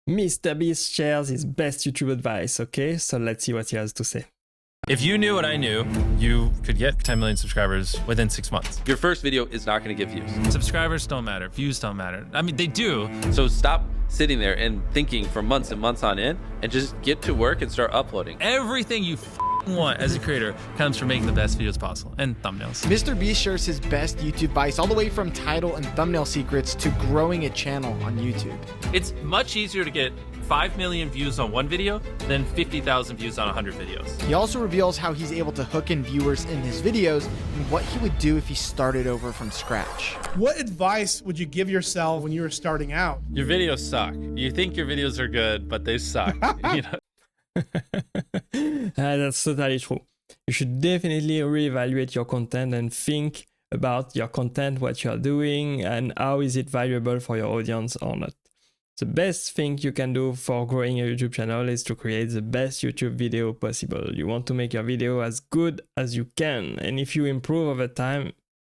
MrBeast shares his best YouTube advice, okay? So let's see what he has to say. If you knew what I knew, you could get 10 million subscribers within 6 months. Your first video is not going to get views. Subscribers don't matter. Views don't matter. I mean, they do. So stop sitting there and thinking for months and months on end and just get to work and start uploading. Everything you want as a creator comes from making the best videos possible and thumbnails. MrBeast shares his best YouTube advice all the way from title and thumbnail secrets to growing a channel on YouTube. It's much easier to get 5 million views on one video than 50,000 views on 100 videos. He also reveals how he's able to hook in viewers in his videos and what he would do if he started over from scratch. What advice would you give yourself when you were starting out? Your videos suck. You think your videos are good, but they suck. You know? That's totally true. You should definitely reevaluate your content and think about your content, what you are doing, and how is it valuable for your audience or not. The best thing you can do for growing a YouTube channel is to create the best YouTube video possible. You want to make your video as good as you can, and if you improve over time,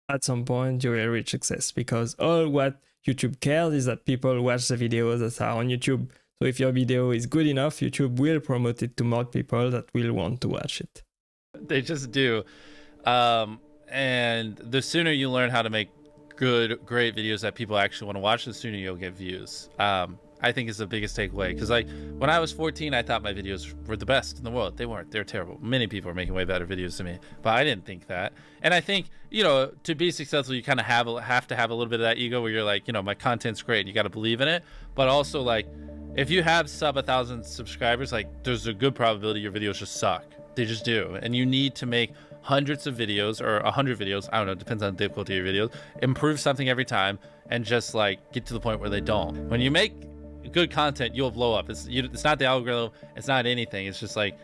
at some point you will reach success, because all what YouTube cares is that people watch the videos that are on YouTube. So if your video is good enough, YouTube will promote it to more people that will want to watch it. They just do. And the sooner you learn how to make great videos that people actually want to watch, the sooner you'll get views. I think is the biggest takeaway, because like when I was 14, I thought my videos were the best in the world. They weren't. They're terrible. Many people are making way better videos than me, but I didn't think that. And I think, you know, to be successful, you kind of have to have a little bit of that ego where you're like, you know, my content's great and you got to believe in it. But also, like, if you have sub 1,000 subscribers, like, there's a good probability your videos just suck. They just do. And you need to make hundreds of videos or 100 videos, I don't know, depends on the difficulty of your videos, improve something every time, and just like get to the point where they don't. When you make good content, you'll blow up. It's not the algorithm, it's not anything. It's just like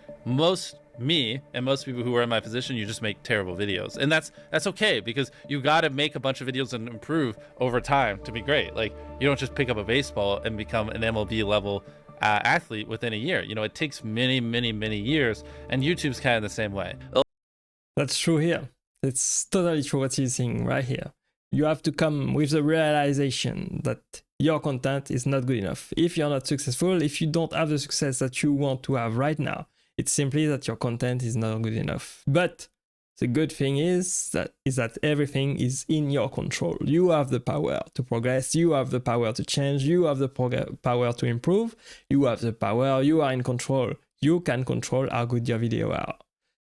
me and most people who are in my position, you just make terrible videos. And that's okay, because you got to make a bunch of videos and improve over time to be great. Like, you don't just pick up a baseball and become an MLB level athlete within a year. You know, it takes many years, and YouTube's kind of the same way. That's true here. It's totally true what he's saying right here. You have to come with the realization that your content is not good enough. If you're not successful, if you don't have the success that you want to have right now, it's simply that your content is not good enough. But the good thing is that everything is in your control. You have the power to progress. You have the power to change. You have the power to improve. You have the power. You are in control. You can control how good your video are.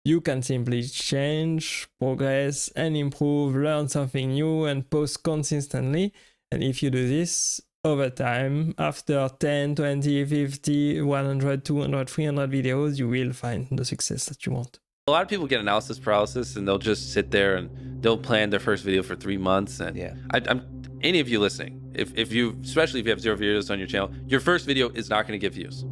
You can simply change, progress, and improve, learn something new, and post consistently. And if you do this over time, after 10, 20, 50, 100, 200, 300 videos, you will find the success that you want. A lot of people get analysis paralysis, and they'll just sit there and they'll plan their first video for 3 months. And yeah, any of you listening, especially if you have 0 videos on your channel, your first video is not going to get views.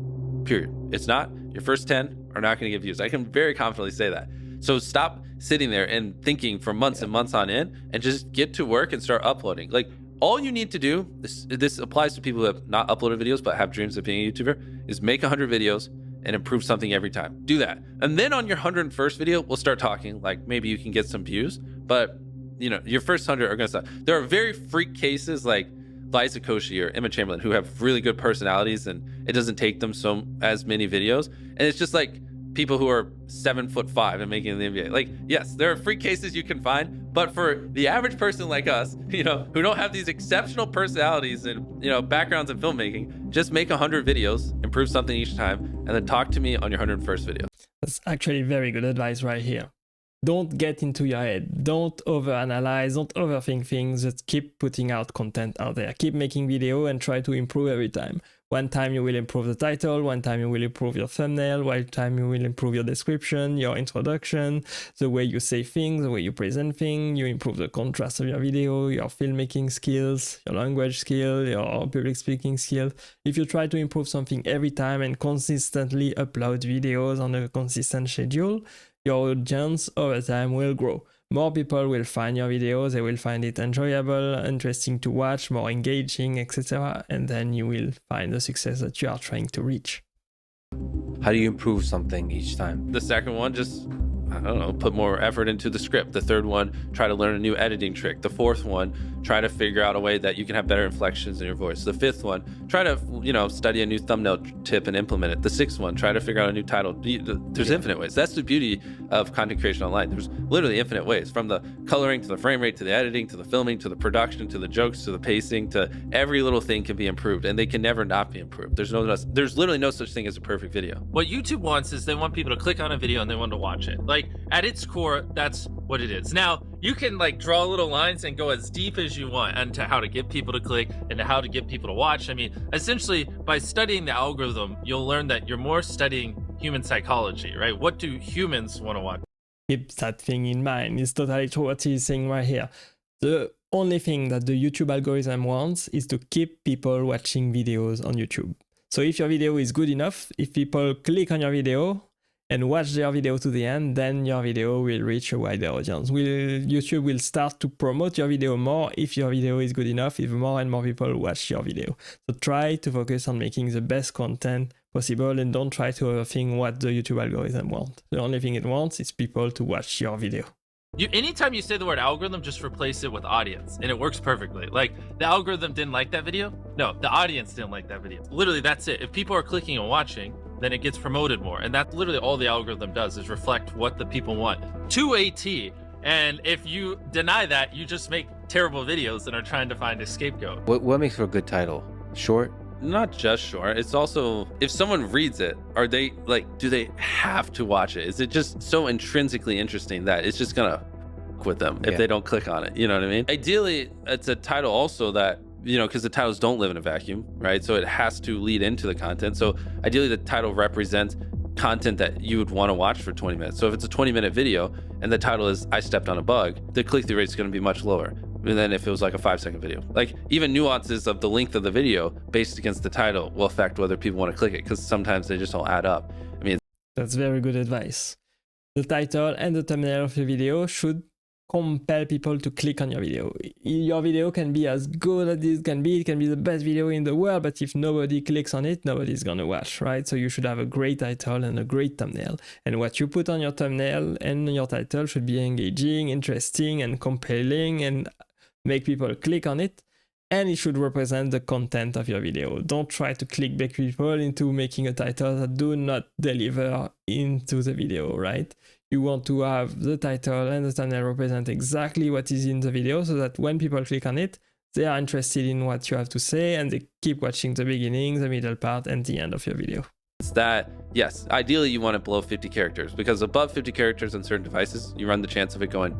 Period. It's not. Your first 10 are not going to get views. I can very confidently say that. So stop sitting there and thinking for months and months on end, and just get to work and start uploading. Like, all you need to do, this applies to people who have not uploaded videos but have dreams of being a YouTuber, is make 100 videos and improve something every time. Do that. And then on your 101st video, we'll start talking, like, maybe you can get some views, but you know, your first 100 are going to suck. There are very freak cases like Liza Koshy or Emma Chamberlain who have really good personalities, and it doesn't take them as many videos. And it's just like people who are 7'5" and making the NBA. Like, yes, there are freak cases you can find, but for the average person like us, you know, who don't have these exceptional personalities and, you know, backgrounds in filmmaking, just make 100 videos, improve something each time, and then talk to me on your 101st video. That's actually very good advice right here. Don't get into your head. Don't overanalyze. Don't overthink things. Just keep putting out content out there. Keep making video and try to improve every time. One time you will improve the title. One time you will improve your thumbnail. One time you will improve your description, your introduction, the way you say things, the way you present things. You improve the contrast of your video, your filmmaking skills, your language skill, your public speaking skills. If you try to improve something every time and consistently upload videos on a consistent schedule, your audience over time will grow. More people will find your videos, they will find it enjoyable, interesting to watch, more engaging, etc. And then you will find the success that you are trying to reach. How do you improve something each time? The second one, just I don't know, put more effort into the script. The third one, try to learn a new editing trick. The fourth one, try to figure out a way that you can have better inflections in your voice. The fifth one, try to, you know, study a new thumbnail tip and implement it. The sixth one, try to figure out a new title. There's infinite ways. That's the beauty of content creation online. There's literally infinite ways, from the coloring to the frame rate to the editing to the filming to the production to the jokes to the pacing to every little thing can be improved, and they can never not be improved. There's literally no such thing as a perfect video. What YouTube wants is they want people to click on a video and they want to watch it. Like, at its core, that's what it is. Now, you can like draw little lines and go as deep as you want into how to get people to click and how to get people to watch. I mean, essentially, by studying the algorithm, you'll learn that you're more studying human psychology, right? What do humans want to watch? Keep that thing in mind. It's totally true what he's saying right here. The only thing that the YouTube algorithm wants is to keep people watching videos on YouTube. So if your video is good enough, if people click on your video and watch their video to the end, then your video will reach a wider audience. YouTube will start to promote your video more if your video is good enough, if more and more people watch your video. So try to focus on making the best content possible and don't try to overthink what the YouTube algorithm wants. The only thing it wants is people to watch your video. Anytime you say the word algorithm, just replace it with audience, and it works perfectly. Like, the algorithm didn't like that video? No, the audience didn't like that video. Literally, that's it. If people are clicking and watching, then it gets promoted more. And that's literally all the algorithm does, is reflect what the people want to a T. And if you deny that, you just make terrible videos and are trying to find a scapegoat. What makes for a good title? Short? Not just short. It's also, if someone reads it, are they like, do they have to watch it? Is it just so intrinsically interesting that it's just gonna f with them if they don't click on it? You know what I mean? Ideally, it's a title also that, you know, because the titles don't live in a vacuum, right? So it has to lead into the content. So ideally, the title represents content that you would want to watch for 20 minutes. So if it's a 20-minute video and the title is "I stepped on a bug," the click-through rate is going to be much lower than if it was like a 5-second video. Like, even nuances of the length of the video based against the title will affect whether people want to click it, because sometimes they just don't add up. I mean, that's very good advice. The title and the thumbnail of your video should compel people to click on your video. Your video can be as good as it can be the best video in the world, but if nobody clicks on it, nobody's gonna watch, right? So you should have a great title and a great thumbnail. And what you put on your thumbnail and your title should be engaging, interesting, and compelling, and make people click on it. And it should represent the content of your video. Don't try to clickbait people into making a title that do not deliver into the video, right? You want to have the title and the thumbnail represent exactly what is in the video, so that when people click on it, they are interested in what you have to say and they keep watching the beginning, the middle part, and the end of your video. it's that, yes, ideally you want it below 50 characters, because above 50 characters on certain devices, you run the chance of it going ...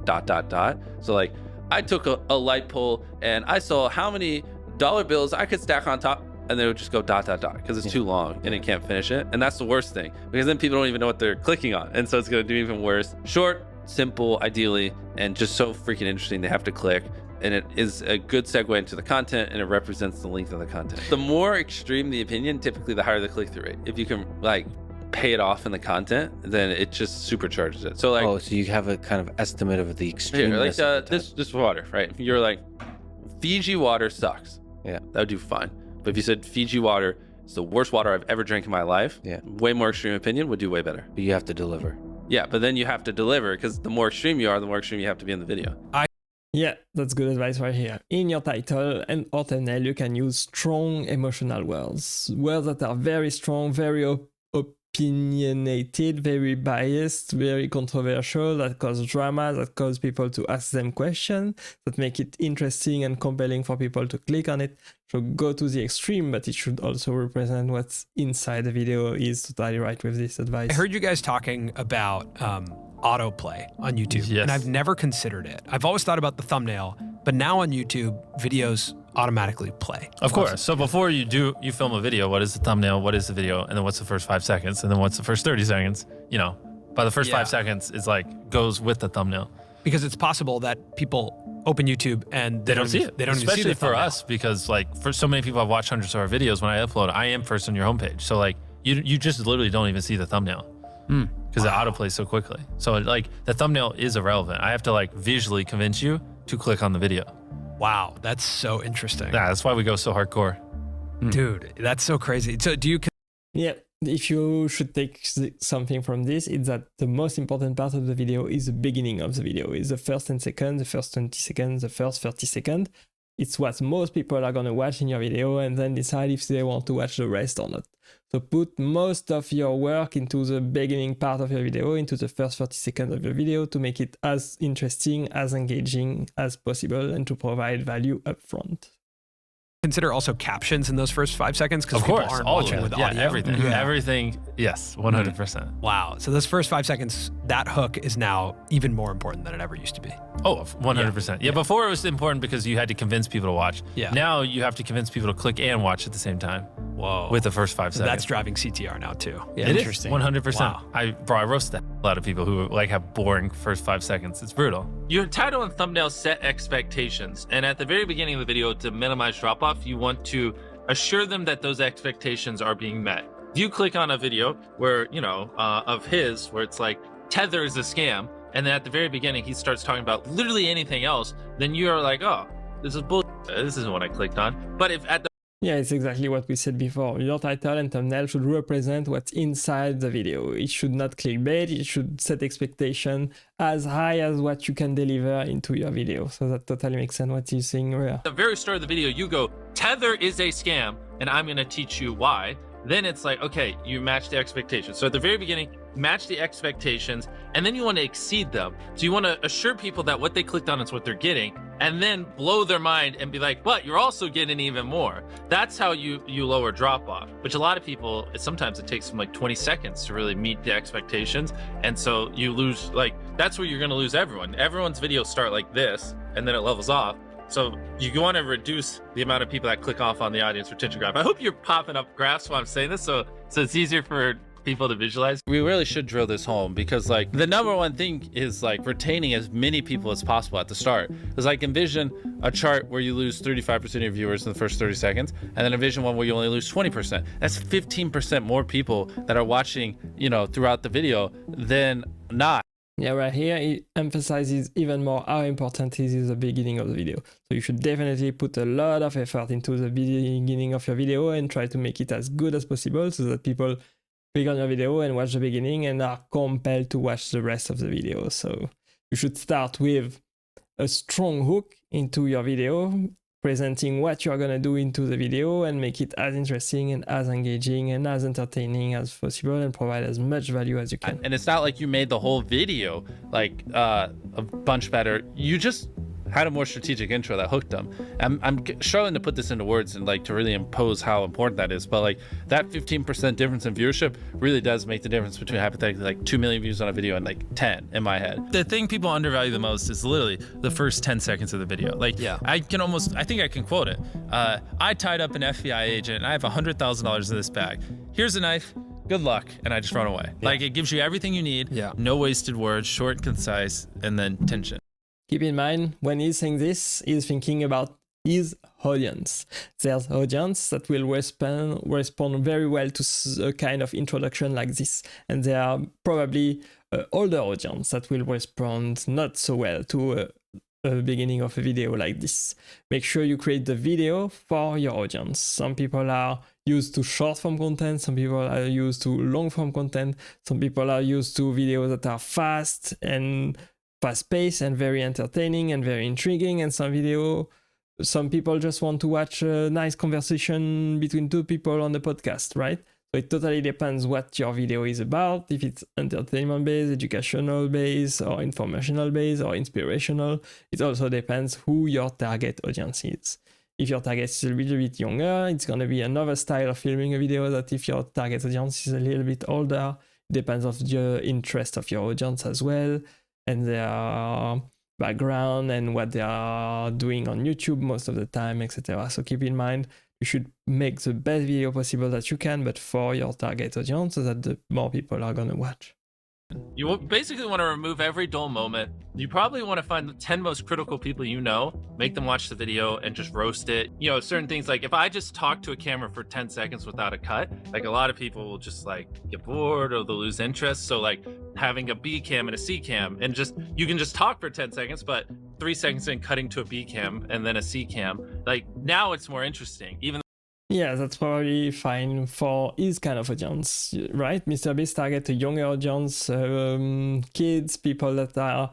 So like, I took a light pole and I saw how many dollar bills I could stack on top, and they would just go ... because it's too long and it can't finish it. And that's the worst thing, because then people don't even know what they're clicking on. And so it's going to do even worse. Short, simple, ideally, and just so freaking interesting they have to click. And it is a good segue into the content, and it represents the length of the content. The more extreme the opinion, typically the higher the click-through rate. If you can like pay it off in the content, then it just supercharges it. So like, oh, so you have a kind of estimate of the extreme. Like this water, right? You're like, Fiji water sucks. Yeah, that would do fine. But if you said Fiji water is the worst water I've ever drank in my life, yeah, way more extreme opinion would do way better. But you have to deliver. Yeah, but then you have to deliver, because the more extreme you are, the more extreme you have to be in the video. Yeah, that's good advice right here. In your title and or thumbnail, you can use strong emotional words. Words that are very strong, very opinionated, very biased, very controversial, that cause drama, that cause people to ask them questions, that make it interesting and compelling for people to click on it. So go to the extreme, but it should also represent what's inside the video. Is totally right with this advice. I heard you guys talking about autoplay on YouTube, yes. And I've never considered it. I've always thought about the thumbnail, but now on YouTube, videos automatically play. Of course. So before you film a video, what is the thumbnail? What is the video? And then what's the first 5 seconds? And then what's the first 30 seconds? You know, by the first 5 seconds is like goes with the thumbnail. Because it's possible that people open YouTube and they don't see it. They don't Especially even see the for thumbnail. us, because like for so many people I've watched hundreds of our videos, when I upload, I am first on your homepage. So like you just literally don't even see the thumbnail. Because it autoplays so quickly. So like the thumbnail is irrelevant. I have to like visually convince you to click on the video. Wow, that's so interesting. Yeah, that's why we go so hardcore. Dude, that's so crazy. So do you... Yeah, if you should take something from this, it's that the most important part of the video is the beginning of the video. It's the first 10 seconds, the first 20 seconds, the first 30 seconds. It's what most people are going to watch in your video and then decide if they want to watch the rest or not. So put most of your work into the beginning part of your video, into the first 30 seconds of your video to make it as interesting, as engaging as possible and to provide value up front. Consider also captions in those first 5 seconds because Of people course, aren't all watching of it. with Yeah, audio. everything. Yeah. Everything. Yes, 100%. Wow. So those first 5 seconds, that hook is now even more important than it ever used to be. Oh, 100%. Yeah, before it was important because you had to convince people to watch. Yeah. Now you have to convince people to click and watch at the same time. Whoa. With the first 5 So seconds. that's driving CTR now too. Yeah. It is, Interesting. 100%. Wow. I roast that a lot of people who like have boring first 5 seconds. It's brutal. Your title and thumbnail set expectations. And at the very beginning of the video, to minimize drop off, you want to assure them that those expectations are being met. If you click on a video where, of his, where it's like, Tether is a scam, and then at the very beginning, he starts talking about literally anything else, then you are like, oh, this is bullshit. This isn't what I clicked on. But if at the Yeah, it's exactly what we said before. Your title and thumbnail should represent what's inside the video. It should not clickbait. It should set expectation as high as what you can deliver into your video. So that totally makes sense what you're saying here. the very start of the video, you go, Tether is a scam, and I'm going to teach you why. Then it's like, okay, you match the expectations. So at the very beginning, match the expectations, and then you want to exceed them. So you want to assure people that what they clicked on is what they're getting, and then blow their mind and be like, but you're also getting even more. That's how you lower drop off, which a lot of people, sometimes it takes them like 20 seconds to really meet the expectations. And so you lose, like, that's where you're going to lose everyone. Everyone's videos start like this, and then it levels off. So you want to reduce the amount of people that click off on the audience retention graph. I hope you're popping up graphs while I'm saying this, so it's easier for people to visualize. We really should drill this home because like the number one thing is like retaining as many people as possible at the start. Because like envision a chart where you lose 35% of your viewers in the first 30 seconds, and then envision one where you only lose 20%. That's 15% more people that are watching, throughout the video than not. Yeah, right here, it emphasizes even more how important it is the beginning of the video. So you should definitely put a lot of effort into the beginning of your video and try to make it as good as possible so that people click on your video and watch the beginning and are compelled to watch the rest of the video. So you should start with a strong hook into your video, presenting what you're going to do into the video and make it as interesting and as engaging and as entertaining as possible and provide as much value as you can. And it's not like you made the whole video like a bunch better. You just had a more strategic intro that hooked them. I'm struggling to put this into words and like to really impose how important that is, but like that 15% difference in viewership really does make the difference between hypothetically like 2 million views on a video and like 10 in my head. The thing people undervalue the most is literally the first 10 seconds of the video. Like, yeah. I think I can quote it. I tied up an FBI agent and I have $100,000 in this bag. Here's a knife. Good luck. And I just run away. Yeah. Like it gives you everything you need. Yeah. No wasted words, short, concise, and then tension. Keep in mind, when he's saying this, he's thinking about his audience. There's audience that will respond very well to a kind of introduction like this. And there are probably older audience that will respond not so well to a beginning of a video like this. Make sure you create the video for your audience. Some people are used to short form content, some people are used to long form content, some people are used to videos that are fast paced and very entertaining and very intriguing, and some people just want to watch a nice conversation between two people on the podcast, right? So it totally depends what your video is about, if it's entertainment based, educational based, or informational based, or inspirational. It also depends who your target audience is. If your target is a little bit younger, it's going to be another style of filming a video that if your target audience is a little bit older. It depends on the interest of your audience as well, and their background and what they are doing on YouTube most of the time, etc. So keep in mind, you should make the best video possible that you can, but for your target audience so that the more people are going to watch. You basically want to remove every dull moment. You probably want to find the 10 most critical people you know, make them watch the video and just roast it. Certain things like if I just talk to a camera for 10 seconds without a cut, like a lot of people will just like get bored or they'll lose interest. So like having a B cam and a C cam and you can just talk for 10 seconds, but 3 seconds in cutting to a B cam and then a C cam, like now it's more interesting. Yeah, that's probably fine for his kind of audience, right? MrBeast target a younger audience, kids, people that are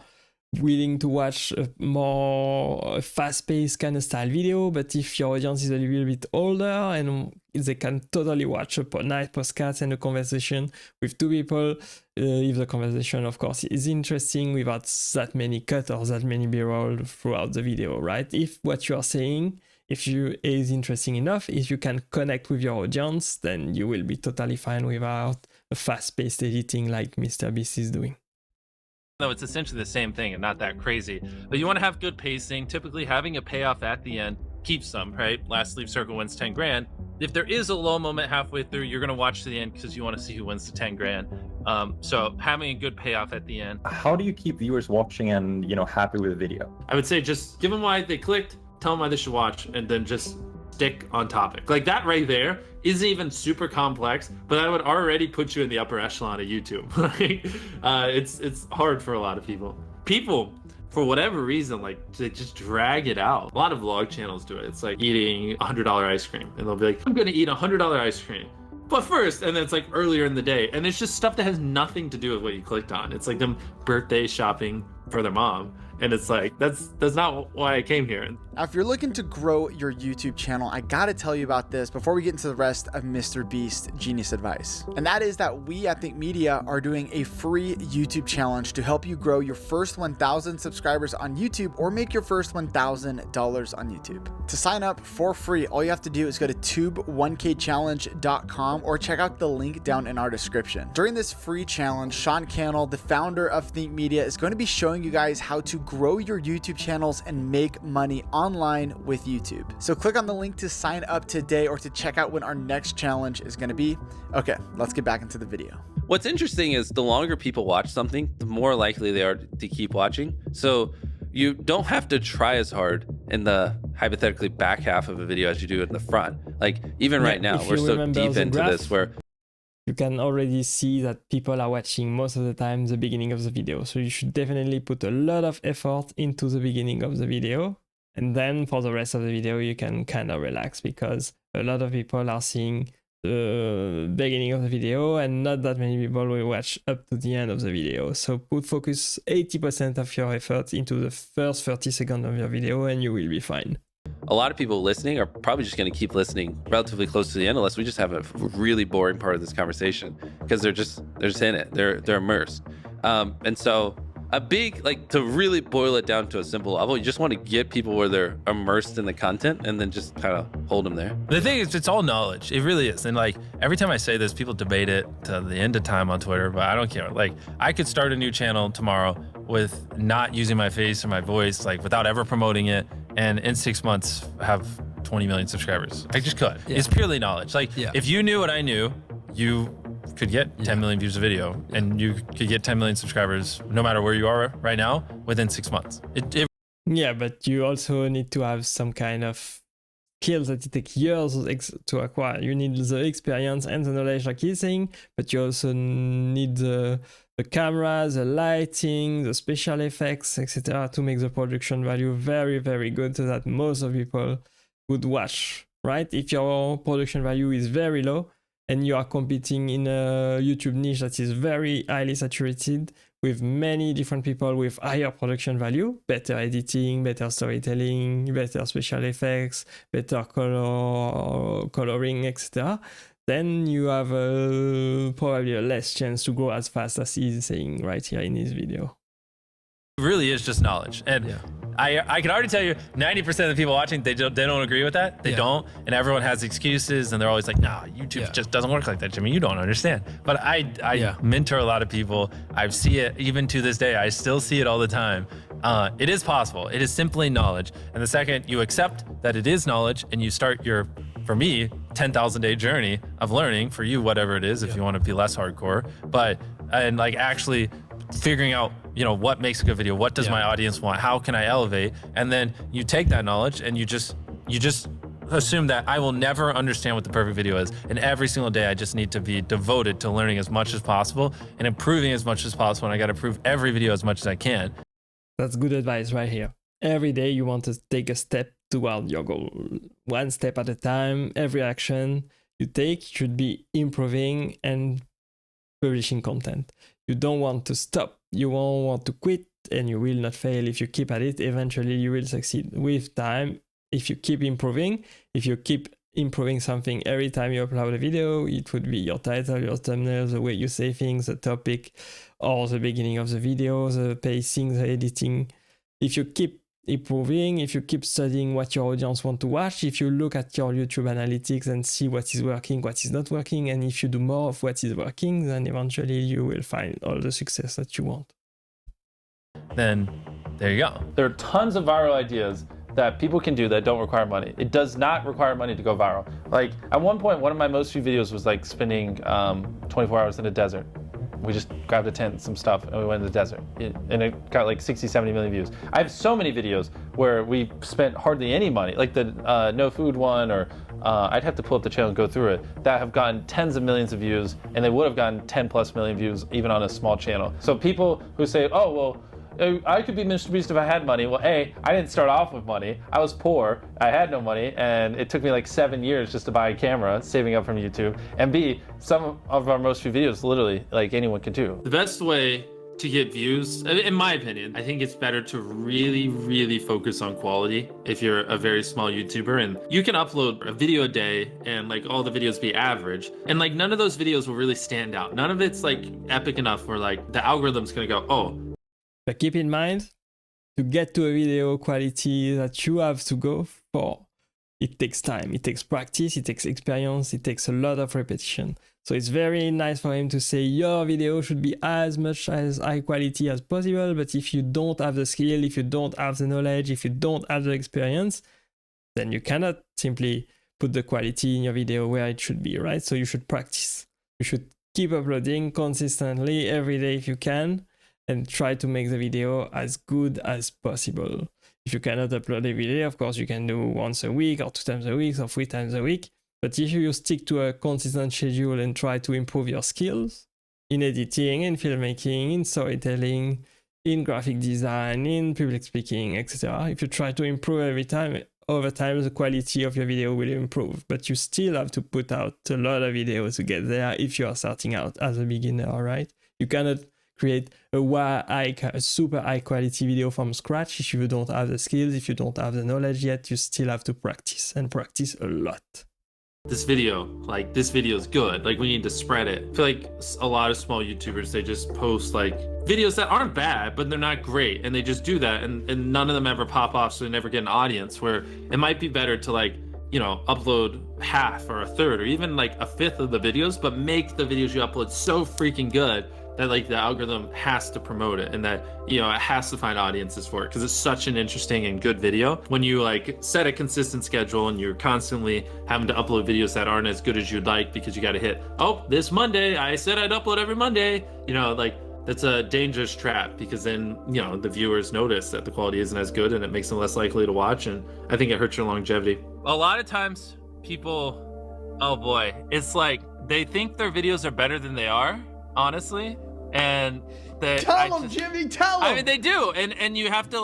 willing to watch a more fast-paced kind of style video. But if your audience is a little bit older, and they can totally watch a nice podcast and a conversation with two people, if the conversation, of course, is interesting without that many cuts or that many b-roll throughout the video, right? If what you are saying, if you is interesting enough, if you can connect with your audience, then you will be totally fine without a fast-paced editing like MrBeast is doing. No, it's essentially the same thing and not that crazy. But you want to have good pacing. Typically, having a payoff at the end keeps them, right? Last sleeve circle wins 10 grand. If there is a low moment halfway through, you're going to watch to the end because you want to see who wins the 10 grand. So having a good payoff at the end. How do you keep viewers watching and, you know, happy with the video? I would say just give them why they clicked, tell them why they should watch, and then just stick on topic. Like that right there isn't even super complex, but that would already put you in the upper echelon of YouTube. It's hard for a lot of people. People, for whatever reason, like they just drag it out. A lot of vlog channels do it. It's like eating $100 ice cream, and they'll be like, I'm gonna eat $100 ice cream. But first, and then it's like earlier in the day, and it's just stuff that has nothing to do with what you clicked on. It's like them birthday shopping for their mom. And it's like, that's not why I came here. Now, if you're looking to grow your YouTube channel, I gotta tell you about this before we get into the rest of MrBeast Genius Advice. And that is that we at Think Media are doing a free YouTube challenge to help you grow your first 1,000 subscribers on YouTube or make your first $1,000 on YouTube. To sign up for free, all you have to do is go to tube1kchallenge.com or check out the link down in our description. During this free challenge, Sean Cannell, the founder of Think Media, is going to be showing you guys how to grow your YouTube channels and make money online with YouTube. So click on the link to sign up today or to check out when our next challenge is going to be. Okay, let's get back into the video. What's interesting is the longer people watch something, the more likely they are to keep watching. So you don't have to try as hard in the hypothetically back half of a video as you do in the front. Like even right now, we're so deep into this where you can already see that people are watching most of the time the beginning of the video. So you should definitely put a lot of effort into the beginning of the video. And then for the rest of the video, you can kind of relax because a lot of people are seeing the beginning of the video and not that many people will watch up to the end of the video. So put focus 80% of your effort into the first 30 seconds of your video and you will be fine. A lot of people listening are probably just going to keep listening relatively close to the end unless we just have a really boring part of this conversation because they're just in it. They're immersed. And so a big, like to really boil it down to a simple level, you just want to get people where they're immersed in the content and then just kind of hold them there. The thing is, it's all knowledge. It really is. And like every time I say this, people debate it to the end of time on Twitter, but I don't care. Like I could start a new channel tomorrow with not using my face or my voice, like without ever promoting it. And in 6 months have 20 million subscribers. I just could. Yeah. It's purely knowledge. Like if you knew what I knew, you could get 10 million views a video and you could get 10 million subscribers no matter where you are right now within 6 months. Yeah, but you also need to have some kind of skills that it takes years to acquire. You need the experience and the knowledge like he's saying, but you also need the camera, the lighting, the special effects, etc. to make the production value very, very good so that most of people would watch, right? If your production value is very low and you are competing in a YouTube niche that is very highly saturated with many different people with higher production value, better editing, better storytelling, better special effects, better coloring, etc., then you have probably a less chance to grow as fast as he's saying right here in his video. It really is just knowledge. And I can already tell you 90% of the people watching, they don't agree with that. They don't. And everyone has excuses and they're always like, nah, YouTube just doesn't work like that, Jimmy. You don't understand. But I mentor a lot of people. I see it even to this day. I still see it all the time. It is possible. It is simply knowledge. And the second you accept that it is knowledge and you start your, for me, 10,000 day journey of learning, for you, whatever it is, if you want to be less hardcore, and like actually figuring out, you know, what makes a good video, what does my audience want, how can I elevate, and then you take that knowledge and you just assume that I will never understand what the perfect video is, and every single day I just need to be devoted to learning as much as possible and improving as much as possible, and I got to improve every video as much as I can. That's good advice right here. Every day you want to take a step toward your goal. One step at a time. Every action you take should be improving and publishing content. You don't want to stop. You won't want to quit, and you will not fail. If you keep at it, eventually you will succeed. With time, if you keep improving, if you keep improving something every time you upload a video, it would be your title, your thumbnail, the way you say things, the topic, or the beginning of the video, the pacing, the editing. If you keep improving, if you keep studying what your audience want to watch, if you look at your YouTube analytics and see what is working, what is not working, and if you do more of what is working, then eventually you will find all the success that you want. Then there you go. There are tons of viral ideas that people can do that don't require money. It does not require money to go viral. Like at one point, one of my most viewed videos was like spending 24 hours in a desert. We just grabbed a tent, some stuff, and we went in the desert. And it got like 60, 70 million views. I have so many videos where we spent hardly any money, like the no food one, or I'd have to pull up the channel and go through it, that have gotten tens of millions of views, and they would have gotten 10 plus million views even on a small channel. So people who say, oh, well, I could be MrBeast if I had money. Well, A, I didn't start off with money. I was poor. I had no money, and it took me like 7 years just to buy a camera, saving up from YouTube. And B, some of our most viewed videos, literally, like anyone can do. The best way to get views, in my opinion, I think it's better to really, really focus on quality if you're a very small YouTuber. And you can upload a video a day and like all the videos be average. And like none of those videos will really stand out. None of it's like epic enough where like the algorithm's gonna go, oh. But keep in mind, to get to a video quality that you have to go for, it takes time, it takes practice, it takes experience, it takes a lot of repetition. So it's very nice for him to say your video should be as much as high quality as possible, but if you don't have the skill, if you don't have the knowledge, if you don't have the experience, then you cannot simply put the quality in your video where it should be, right? So you should practice. You should keep uploading consistently every day if you can, and try to make the video as good as possible. If you cannot upload every day, of course, you can do once a week or 2 times a week or 3 times a week. But if you stick to a consistent schedule and try to improve your skills in editing, in filmmaking, in storytelling, in graphic design, in public speaking, etc., if you try to improve every time, over time, the quality of your video will improve. But you still have to put out a lot of videos to get there if you are starting out as a beginner, all right? You cannot create a super high quality video from scratch if you don't have the skills, if you don't have the knowledge yet. You still have to practice and practice a lot. This video is good. Like, we need to spread it. I feel like a lot of small YouTubers, they just post like videos that aren't bad, but they're not great. And they just do that. And none of them ever pop off, so they never get an audience, where it might be better to like, you know, upload half or a third or even like a fifth of the videos, but make the videos you upload so freaking good that like the algorithm has to promote it, and that, you know, it has to find audiences for it, because it's such an interesting and good video. When you like set a consistent schedule and you're constantly having to upload videos that aren't as good as you'd like because you got to hit, oh, this Monday I said I'd upload every Monday, you know, like that's a dangerous trap, because then, you know, the viewers notice that the quality isn't as good and it makes them less likely to watch, and I think it hurts your longevity. A lot of times people, oh boy, it's like they think their videos are better than they are, honestly. And tell them, Jimmy, tell them. I mean, they do, and you have to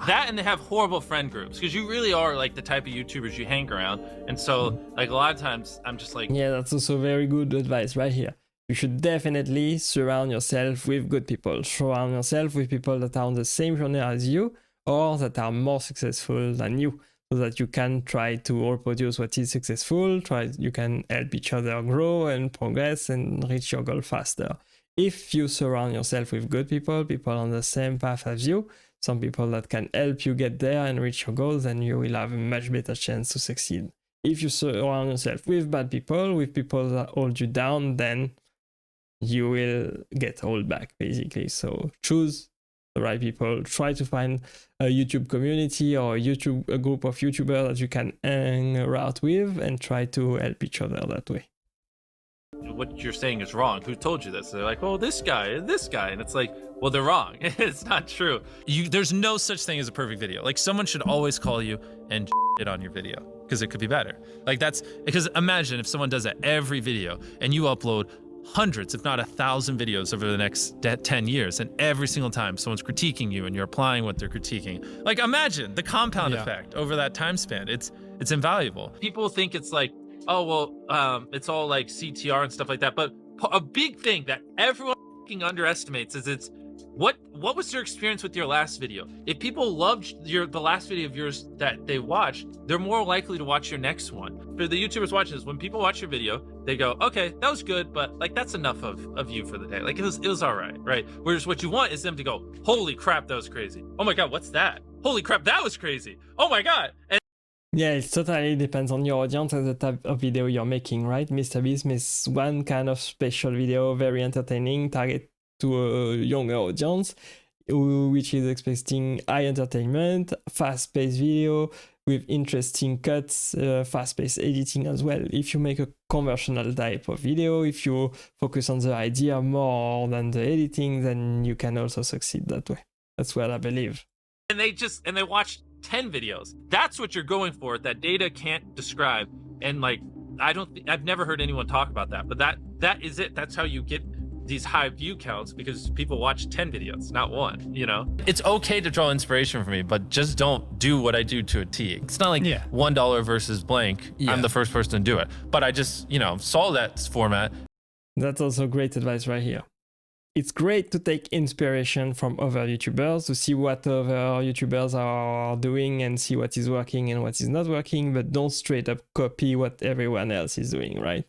that, and they have horrible friend groups, because you really are like the type of YouTubers you hang around, and so like a lot of times I'm just like, yeah, that's also very good advice right here. You should definitely surround yourself with good people. Surround yourself with people that are on the same journey as you, or that are more successful than you, so that you can try to all produce what is successful. You can help each other grow and progress and reach your goal faster. If you surround yourself with good people, people on the same path as you, some people that can help you get there and reach your goals, then you will have a much better chance to succeed. If you surround yourself with bad people, with people that hold you down, then you will get held back, basically. So choose the right people. Try to find a YouTube community or a group of YouTubers that you can hang out with, and try to help each other that way. what you're saying is wrong. Who told you this? They're like, well, this guy, and it's like, well, they're wrong. It's not true. There's no such thing as a perfect video. Like, someone should always call you and it on your video, because it could be better. Like, that's because imagine if someone does that every video and you upload hundreds, if not 1,000 videos over the next 10 years. And every single time someone's critiquing you and you're applying what they're critiquing. Like imagine the compound effect over that time span. It's invaluable. People think it's like, oh, well, it's all like CTR and stuff like that. But a big thing that everyone underestimates is what was your experience with your last video? If people loved the last video of yours that they watched, they're more likely to watch your next one. For the YouTubers watching this, when people watch your video, they go, okay, that was good, but like that's enough of you for the day. Like it was all right? Whereas what you want is them to go, holy crap, that was crazy. Oh my God, what's that? Holy crap, that was crazy. Oh my God. And yeah, it totally depends on your audience and the type of video you're making, right? MrBeast makes one kind of special video, very entertaining, target to a younger audience, which is expecting high entertainment, fast-paced video with interesting cuts, fast-paced editing as well. If you make a conversational type of video, if you focus on the idea more than the editing, then you can also succeed that way. That's what I believe. And they watch 10 videos. That's what you're going for, that data can't describe. And like, I've never heard anyone talk about that, but that is it. That's how you get these high view counts, because people watch 10 videos, not one, you know? It's okay to draw inspiration from me, but just don't do what I do to a T. It's not like $1 versus blank. I'm the first person to do it. But I just, saw that format. That's also great advice right here. It's great to take inspiration from other YouTubers, to see what other YouTubers are doing and see what is working and what is not working, but don't straight up copy what everyone else is doing, right?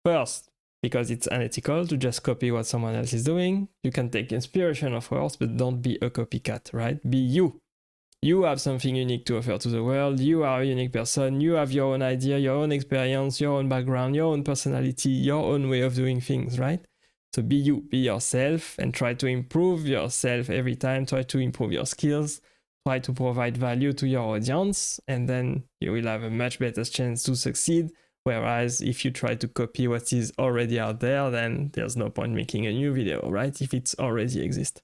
First, because it's unethical to just copy what someone else is doing. You can take inspiration, of course, but don't be a copycat, right? Be you. You have something unique to offer to the world. You are a unique person. You have your own idea, your own experience, your own background, your own personality, your own way of doing things, right? So be you, be yourself, and try to improve yourself every time. Try to improve your skills. Try to provide value to your audience, and then you will have a much better chance to succeed. Whereas if you try to copy what is already out there, then there's no point making a new video, right? If it's already exists.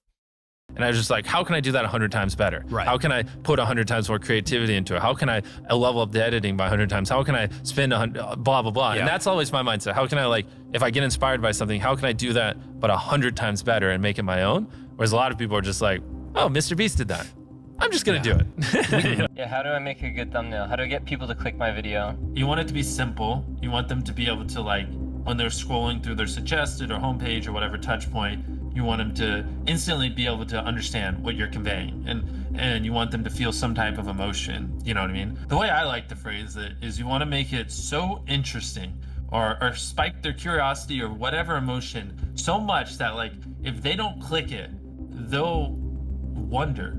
And I was just like, how can I do that 100 times better? Right. How can I put 100 times more creativity into it? How can I level up the editing by 100 times? How can I spend 100, blah, blah, blah. Yeah. And that's always my mindset. How can I, like, if I get inspired by something, how can I do that, but 100 times better and make it my own? Whereas a lot of people are just like, oh, MrBeast did that. I'm just gonna do it. Yeah, how do I make a good thumbnail? How do I get people to click my video? You want it to be simple. You want them to be able to, like, when they're scrolling through their suggested or homepage or whatever touch point, you want them to instantly be able to understand what you're conveying, and you want them to feel some type of emotion. You know what I mean? The way I like to phrase it is you want to make it so interesting or spike their curiosity or whatever emotion so much that, like, if they don't click it, they'll wonder,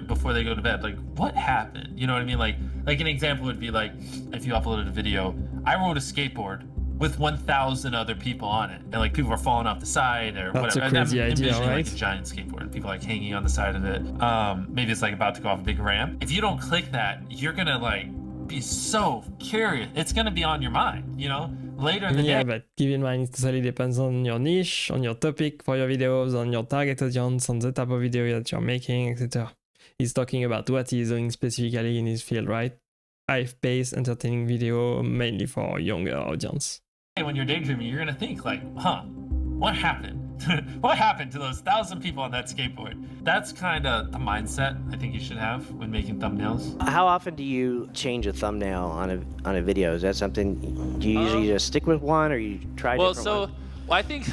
before they go to bed, like, what happened? You know what I mean? Like an example would be like, if you uploaded a video, I rode a skateboard with 1,000 other people on it, and like people are falling off the side or That's whatever. a crazy idea, right? Like a giant skateboard, and people like hanging on the side of it. Maybe it's like about to go off a big ramp. If you don't click that, you're gonna like be so curious. It's gonna be on your mind, later in the day. But keep in mind, it totally depends on your niche, on your topic for your videos, on your target audience, on the type of video that you're making, etc. He's talking about what he's doing specifically in his field, right? High-paced, entertaining video, mainly for younger audience. When you're daydreaming, you're gonna think like, what happened? What happened to those 1,000 people on that skateboard? That's kind of the mindset I think you should have when making thumbnails. How often do you change a thumbnail on a video? Is that something, do you usually just stick with one, or you try different ones? Well, I think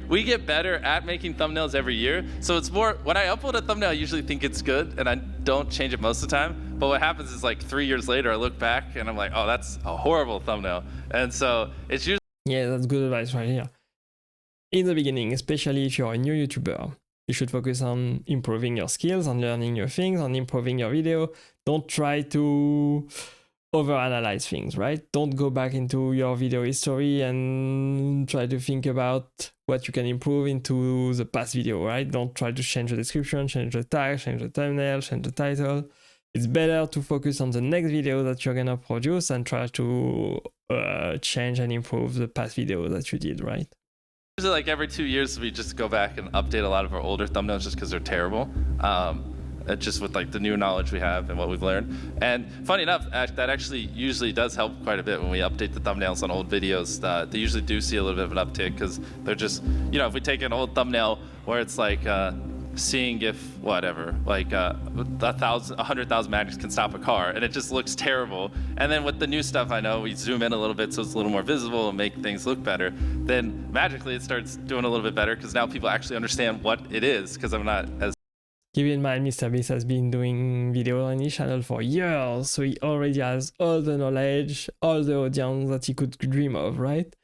we get better at making thumbnails every year. So it's more, when I upload a thumbnail, I usually think it's good, and I don't change it most of the time. But what happens is, like, 3 years later, I look back and I'm like, oh, that's a horrible thumbnail. And so it's usually... Yeah, that's good advice right here. In the beginning, especially if you're a new YouTuber, you should focus on improving your skills, on learning new things, on improving your video. Don't try to overanalyze things, right? Don't go back into your video history and try to think about what you can improve into the past video, right? Don't try to change the description, change the tag, change the thumbnail, change the title. It's better to focus on the next video that you're gonna produce and try to change and improve the past video that you did, right? Like every 2 years, we just go back and update a lot of our older thumbnails just because they're terrible. just with like the new knowledge we have and what we've learned. And funny enough, that actually usually does help quite a bit when we update the thumbnails on old videos. They usually do see a little bit of an uptick because they're just, you know, if we take an old thumbnail where it's like seeing if whatever, like 100,000 magics can stop a car, and it just looks terrible. And then with the new stuff, I know we zoom in a little bit so it's a little more visible and make things look better. Then magically it starts doing a little bit better because now people actually understand what it is, because I'm not as. Keep in mind, MrBeast has been doing video on his channel for years, so he already has all the knowledge, all the audience that he could dream of, right?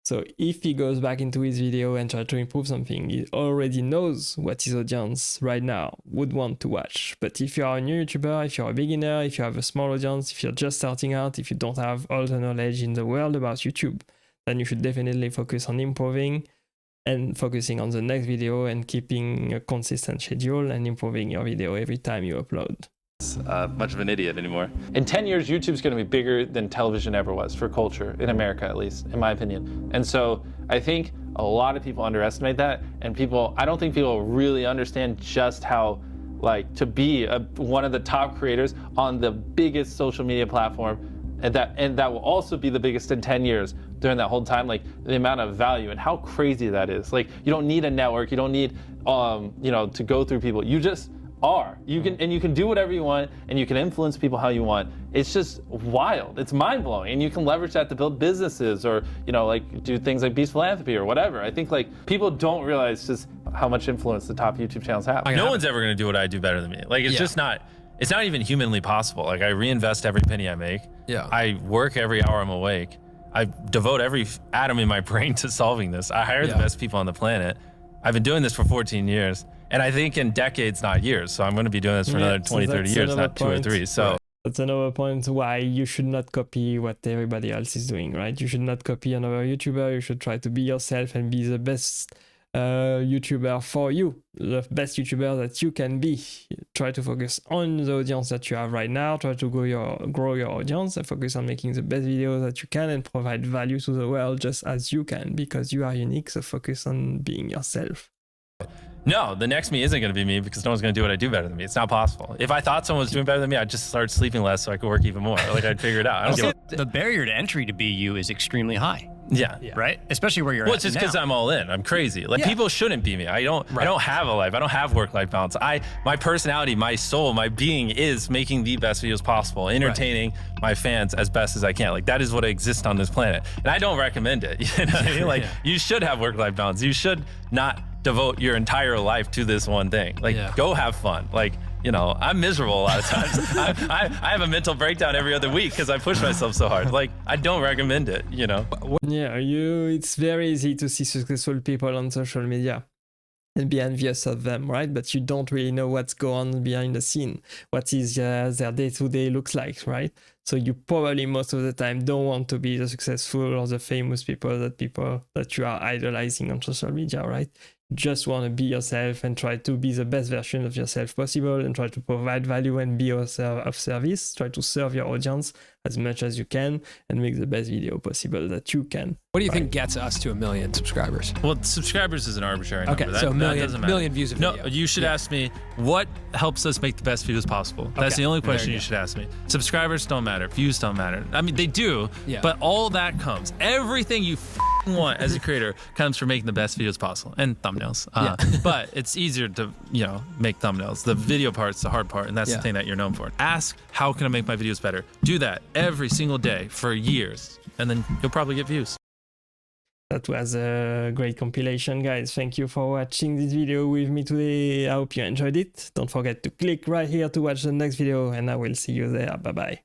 So if he goes back into his video and tries to improve something, he already knows what his audience right now would want to watch. But if you are a new YouTuber, if you're a beginner, if you have a small audience, if you're just starting out, if you don't have all the knowledge in the world about YouTube, then you should definitely focus on improving and focusing on the next video and keeping a consistent schedule and improving your video every time you upload. Much of an idiot anymore. In 10 years, YouTube's going to be bigger than television ever was for culture, in America at least, in my opinion. And so I think a lot of people underestimate that, and I don't think people really understand just how, like, to be one of the top creators on the biggest social media platform, and that will also be the biggest in 10 years during that whole time, like the amount of value and how crazy that is. Like, you don't need a network, you don't need, you know, to go through people. You just are. You can do whatever you want, and you can influence people how you want. It's just wild. It's mind-blowing, and you can leverage that to build businesses, or, you know, like do things like Beast Philanthropy or whatever. I think like people don't realize just how much influence the top YouTube channels have. No one's ever going to do what I do better than me. Like, it's just not. It's not even humanly possible. Like, I reinvest every penny I make. Yeah. I work every hour I'm awake. I devote every atom in my brain to solving this. I hire the best people on the planet. I've been doing this for 14 years. And I think in decades, not years. So I'm going to be doing this for another 20, 30 years, not 2 or 3. So that's another point why you should not copy what everybody else is doing, right? You should not copy another YouTuber. You should try to be yourself and be the best YouTuber for you, the best YouTuber that you can be. Try to focus on the audience that you have right now. Try to grow your audience and focus on making the best videos that you can and provide value to the world just as you can, because you are unique. So focus on being yourself. no, the next me isn't going to be me, because no one's going to do what I do better than me. It's not possible. If I thought someone was doing better than me, I'd just start sleeping less so I could work even more. Like, I'd figure it out. I don't give the barrier to entry to be you is extremely high. Yeah. Right? Especially where you're well, at it's just now. because I'm all in. I'm crazy. Like, people shouldn't be me. I don't have a life. I don't have work-life balance. My personality, my soul, my being is making the best videos possible, entertaining my fans as best as I can. Like, that is what exists on this planet. And I don't recommend it. You know what I mean? Like, you should have work-life balance. You should not devote your entire life to this one thing. Like, go have fun. Like, you know, I'm miserable a lot of times. I have a mental breakdown every other week because I push myself so hard. Like, I don't recommend it, you know? Yeah, it's very easy to see successful people on social media and be envious of them, right? But you don't really know what's going on behind the scene, what is their day-to-day looks like, right? So you probably most of the time don't want to be the successful or the famous people that you are idolizing on social media, right? Just want to be yourself and try to be the best version of yourself possible and try to provide value and be of service. Try to serve your audience as much as you can and make the best video possible that you can. What do you think gets us to 1 million subscribers? Well, subscribers is an arbitrary number. Okay, so that million views of video. No, you should ask me what helps us make the best videos possible. That's the only question you should ask me. Subscribers don't matter. Views don't matter. I mean, they do, but all that comes. Everything you want as a creator comes from making the best videos possible and thumbnails. But it's easier to, you know, make thumbnails. The video part's the hard part, and that's the thing that you're known for. Ask, how can I make my videos better? Do that every single day for years, and then you'll probably get views. That was a great compilation, guys. Thank you for watching this video with me today. I hope you enjoyed it. Don't forget to click right here to watch the next video, and I will see you there. Bye-bye.